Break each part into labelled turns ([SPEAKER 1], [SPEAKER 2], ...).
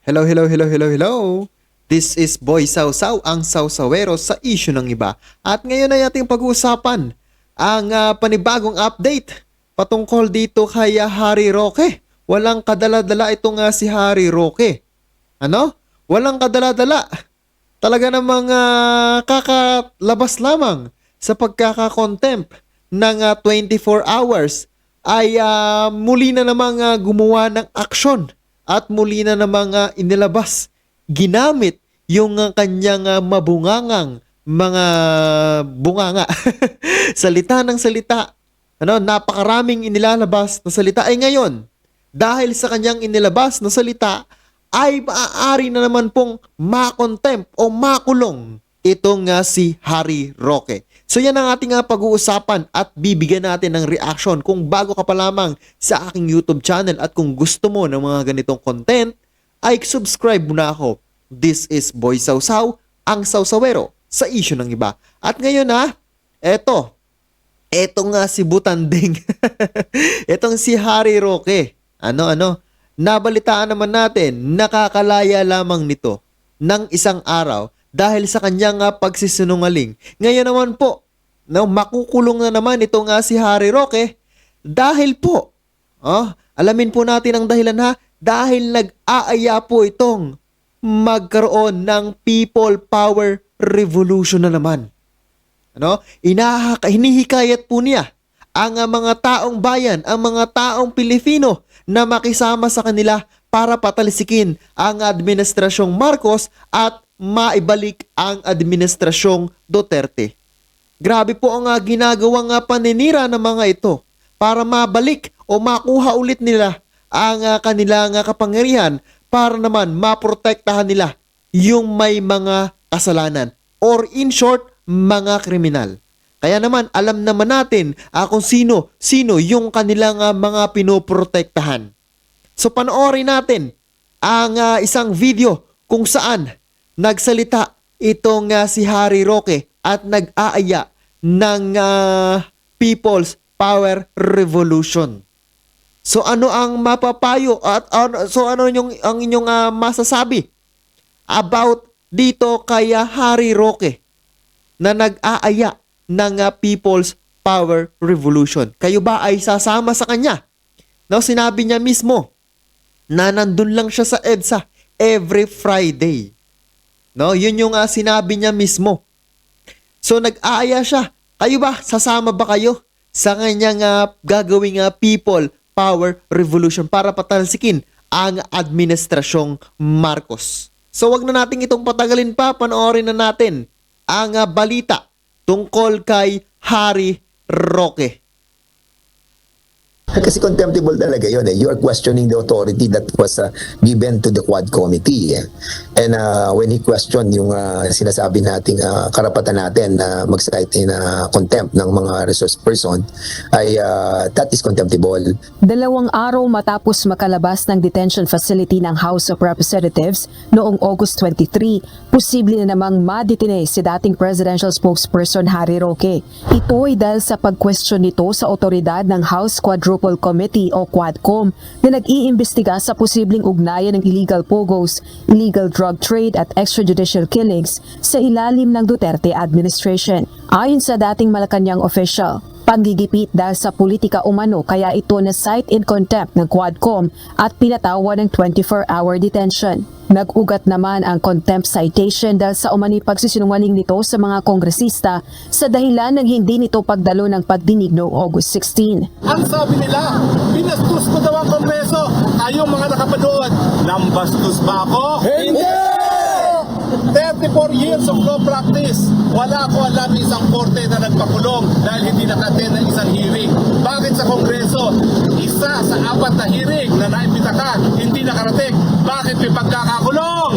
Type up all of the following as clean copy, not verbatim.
[SPEAKER 1] Hello, hello, hello, hello, hello. This is Boy Sausaw, ang sawsawero sa issue ng iba. At ngayon ay ating pag-uusapan ang panibagong update patungkol dito kay Harry Roque. Walang kadala-dala itong si Harry Roque. Ano? Walang kadala-dala. Talaga namang kakalabas lamang sa pagkakakontempt ng 24 hours ay muli na namang gumawa ng aksyon at muli na namang inilabas, ginamit yung kanyang mabungangang mga bunganga. Salita ng salita. Ano, napakaraming inilalabas na salita. Ay ngayon, dahil sa kanyang inilabas na salita, ay maaari na naman pong makontempt o makulong itong si Harry Roque. So yan ang ating pag-uusapan at bibigyan natin ng reaction. Kung bago ka pa lamang sa aking YouTube channel at kung gusto mo ng mga ganitong content, ay subscribe mo na ako. This is Boy Sausaw, ang sawsawero sa issue ng iba. At ngayon eto nga si Butanding. Etong si Harry Roque. Nabalitaan naman natin, nakakalaya lamang nito ng isang araw dahil sa kanyang pagsisinungaling. Ngayon naman po, makukulong na naman itong si Harry Roque dahil po, alamin po natin ang dahilan dahil nag-aaya po itong magkaroon ng People Power Revolution na naman. Hinihikayat po niya ang mga taong bayan, ang mga taong Pilipino na makisama sa kanila para patalsikin ang administrasyong Marcos at maibalik ang administrasyong Duterte. Grabe po ang ginagawang paninira ng mga ito para mabalik o makuha ulit nila ang kanilang kapangyarihan para naman maprotektahan nila yung may mga kasalanan or in short, mga kriminal. Kaya naman alam naman natin kung sino yung kanilang mga pinoprotektahan. So panoorin natin ang isang video kung saan nagsalita itong si Harry Roque at nag-aaya ng People's Power Revolution. So ano ang mapapayo at ano ang inyong masasabi about dito kay Harry Roque na nag-aaya ng People's Power Revolution? Kayo ba ay sasama sa kanya? Sinabi niya mismo na nandun lang siya sa EDSA every Friday. Yun yung sinabi niya mismo. So nag-aaya siya. Kayo ba? Sasama ba kayo sa kanyang gagawing People Power Revolution para patalsikin ang administrasyong Marcos? So wag na natin itong patagalin pa. Panoorin na natin ang balita tungkol kay Harry Roque.
[SPEAKER 2] Kasi contemptible talaga yun. You are questioning the authority that was given to the Quad Committee. And when he questioned yung sinasabi nating karapatan natin na mag-cite in contempt ng mga resource person, ay that is contemptible.
[SPEAKER 3] 2 araw matapos makalabas ng detention facility ng House of Representatives noong August 23, posible na namang madetine si dating presidential spokesperson Harry Roque. Ito ay dahil sa pag-question nito sa otoridad ng House Quadruple Committee o Quadcom na nag-iimbestiga sa posibleng ugnayan ng illegal pogos, illegal drug trade at extrajudicial killings sa ilalim ng Duterte administration. Ayon sa dating Malacanang official, panggigipit dahil sa politika umano kaya ito na cite in contempt ng Quadcom at pinatawan ng 24-hour detention. Nag-ugat naman ang contempt citation dahil sa umano'y pagsisinungaling nito sa mga kongresista sa dahilan ng hindi nito pagdalo ng pagdinig noong August 16.
[SPEAKER 4] Ang sabi nila, binastos ko daw ang Kongreso. Kayong mga nakapanood, nambastos ba ako? Hindi! 34 years of law practice. Wala ko alam isang korte na nagpakulong dahil hindi naka-attend ng isang hearing. Bakit sa Kongreso? Isa sa 4 na hearing na naimbita ka, hindi nakarating. Bakit may pagkakakulong?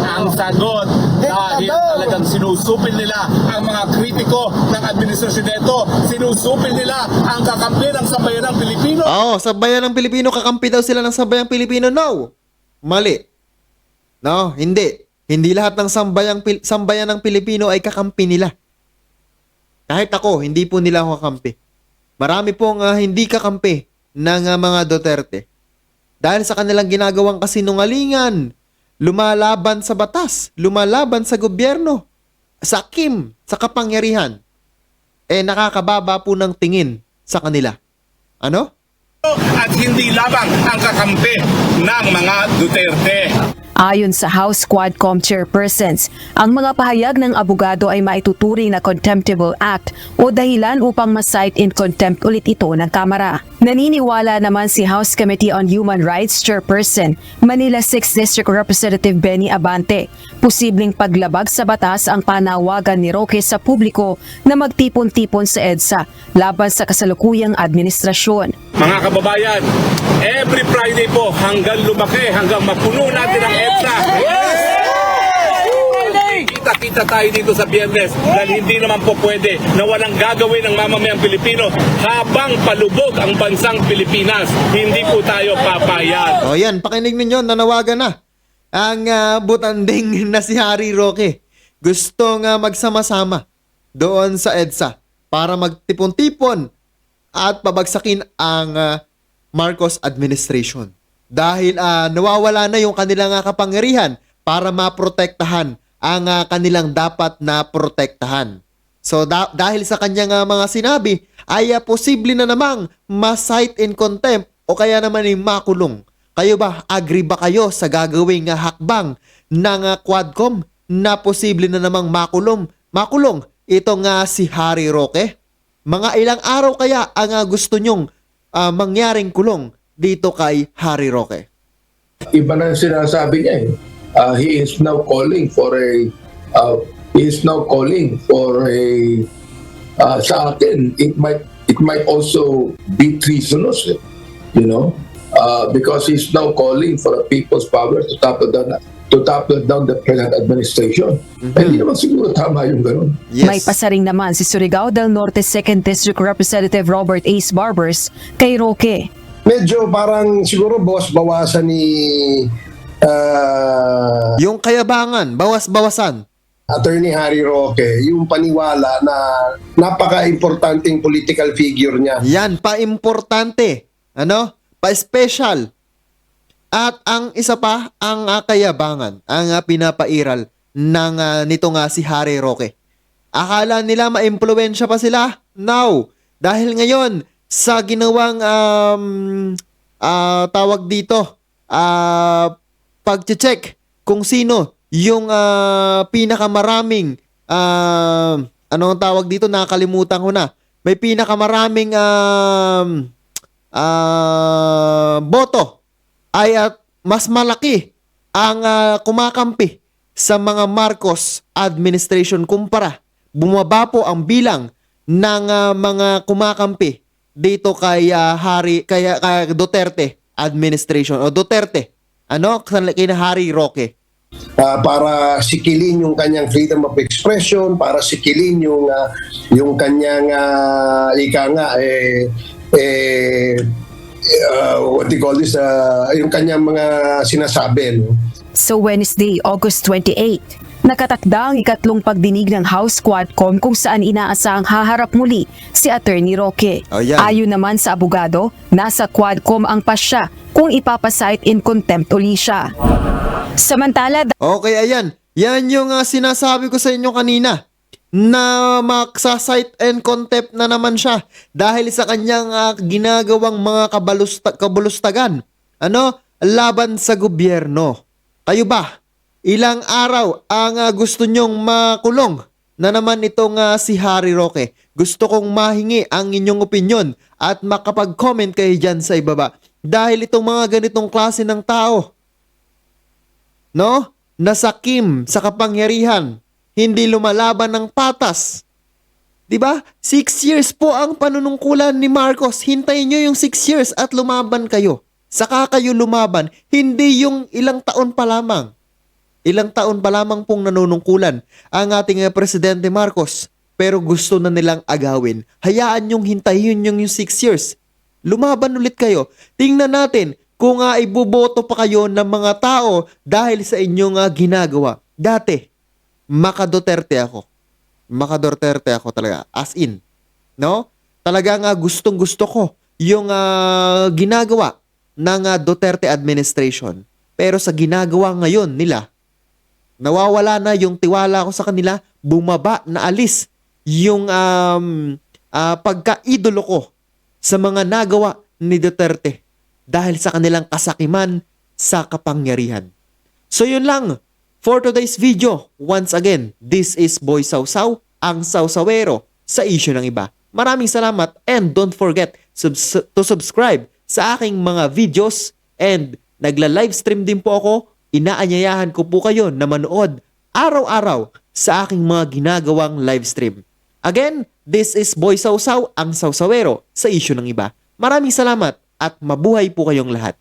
[SPEAKER 4] Ang sagot, dahil talagang sinusupil nila ang mga kritiko ng administrasyon nito. Sinusupil nila ang kakampi ng sambayanang Pilipino.
[SPEAKER 1] Sambayanang Pilipino, kakampi daw sila ng sambayang Pilipino. No, mali. Hindi. Hindi lahat ng sambayan ng Pilipino ay kakampi nila. Kahit ako, hindi po nila ako kakampi. Marami pong hindi kakampi ng mga Duterte. Dahil sa kanilang ginagawang kasinungalingan, lumalaban sa batas, lumalaban sa gobyerno, sa kim, sa kapangyarihan, nakakababa po ng tingin sa kanila. Ano?
[SPEAKER 4] At hindi lamang ang kakampi ng mga Duterte.
[SPEAKER 3] Ayon sa House Quadcom chairpersons, ang mga pahayag ng abogado ay maituturing na contemptible act o dahilan upang ma-cite in contempt ulit ito ng Kamara. Naniniwala naman si House Committee on Human Rights chairperson Manila 6th District Representative Benny Abante, posibleng paglabag sa batas ang panawagan ni Roque sa publiko na magtipon-tipon sa EDSA laban sa kasalukuyang administrasyon.
[SPEAKER 4] Mga kababayan, every Friday po hanggang lumaki, hanggang mapuno natin ang EDSA. Kita-kita tayo dito sa Biyernes dahil hindi naman po pwede na walang gagawin ng mamamayang Pilipino habang palubog ang bansang Pilipinas. Hindi po tayo papayag.
[SPEAKER 1] O yan, pakinig ninyo, nanawagan na ang butanding na si Harry Roque. Gusto nga magsama-sama doon sa EDSA para magtipon-tipon at pabagsakin ang Marcos administration. Dahil nawawala na yung kanilang kapangyarihan para maprotektahan ang kanilang dapat na protektahan. So dahil sa kanyang mga sinabi, ay posible na namang ma-cite in contempt o kaya naman ay makulong. Kayo ba, agree ba kayo sa gagawing hakbang ng Quadcom na posible na namang makulong itong si Harry Roque? Mga ilang araw kaya ang gusto nyong mangyaring kulong dito kay Harry Roque?
[SPEAKER 5] Iba na yung sinasabi niya eh. He is now calling for sa akin it might also be treasonous, you know, because he's now calling for a people's power to topple down the present administration. Hindi naman siguro tama yung ganun.
[SPEAKER 1] Yes.
[SPEAKER 3] May pasaring naman si Surigao del Norte 2nd District Representative Robert Ace Barbers kay Roque.
[SPEAKER 6] Medyo parang siguro bawas-bawasan ni
[SPEAKER 1] Yung kayabangan, bawas-bawasan.
[SPEAKER 6] Attorney Harry Roque, yung paniwala na napaka-importanting political figure niya.
[SPEAKER 1] Yan, pa-importante. Ano? Pa-special. At ang isa pa, ang kayabangan, ang pinapairal ng nito si Harry Roque. Akala nila ma-impluwensya pa sila? No. Dahil ngayon, sa ginawang tawag dito, pag-check kung sino yung pinakamaraming ano ang tawag dito, nakalimutan ko na. May pinakamaraming boto ay mas malaki ang kumakampi sa mga Marcos administration kumpara. Bumaba po ang bilang ng mga kumakampi dito kay kay Duterte administration o Duterte. Kina Harry Roque.
[SPEAKER 6] Para sikilin yung kanyang freedom of expression, para sikilin yung kanyang what do you call this, yung kanyang mga sinasabi, no?
[SPEAKER 3] So Wednesday, August 28, nakatakda ang ikatlong pagdinig ng House Quadcom kung saan inaasahang haharap muli si Attorney Roque.
[SPEAKER 1] Oh, yan.
[SPEAKER 3] Ayon naman sa abogado, nasa Quadcom ang pasya kung ipapasite in contempt uli siya. Samantala,
[SPEAKER 1] Okay, ayan. Yan yung sinasabi ko sa inyo kanina na magsasite and contempt na naman siya dahil sa kanyang ginagawang mga kabulustagan. Laban sa gobyerno. Kayo ba? Ilang araw ang gusto nyong makulong na naman itong si Harry Roque? Gusto kong mahingi ang inyong opinyon at makapag-comment kayo dyan sa ibaba. Dahil itong mga ganitong klase ng tao, nasakim sa kapangyarihan, hindi lumalaban ng patas. 'Di ba? 6 years po ang panunungkulan ni Marcos. Hintayin nyo yung 6 years at lumaban kayo. Saka kayo lumaban, hindi yung ilang taon pa lamang. Ilang taon pa lamang pong nanunungkulan ang ating Presidente Marcos. Pero gusto na nilang agawin. Hayaan nyong hintayin yung 6 years. Lumaban ulit kayo. Tingnan natin kung iboboto pa kayo ng mga tao dahil sa inyong ginagawa. Dati, Maka-Duterte ako talaga. As in. No? Talagang gustong-gusto ko yung ginagawa ng Duterte administration. Pero sa ginagawa ngayon nila, nawawala na yung tiwala ko sa kanila, bumaba na alis yung pagka-idolo ko sa mga nagawa ni Duterte dahil sa kanilang kasakiman sa kapangyarihan. So yun lang for today's video. Once again, this is Boy Sausaw, ang sausawero sa issue ng iba. Maraming salamat and don't forget to subscribe sa aking mga videos and nagla-livestream din po ako. Inaanyayahan ko po kayo na manood araw-araw sa aking mga ginagawang livestream. Again, this is Boy Sausaw, ang sausawero sa issue ng iba. Maraming salamat at mabuhay po kayong lahat.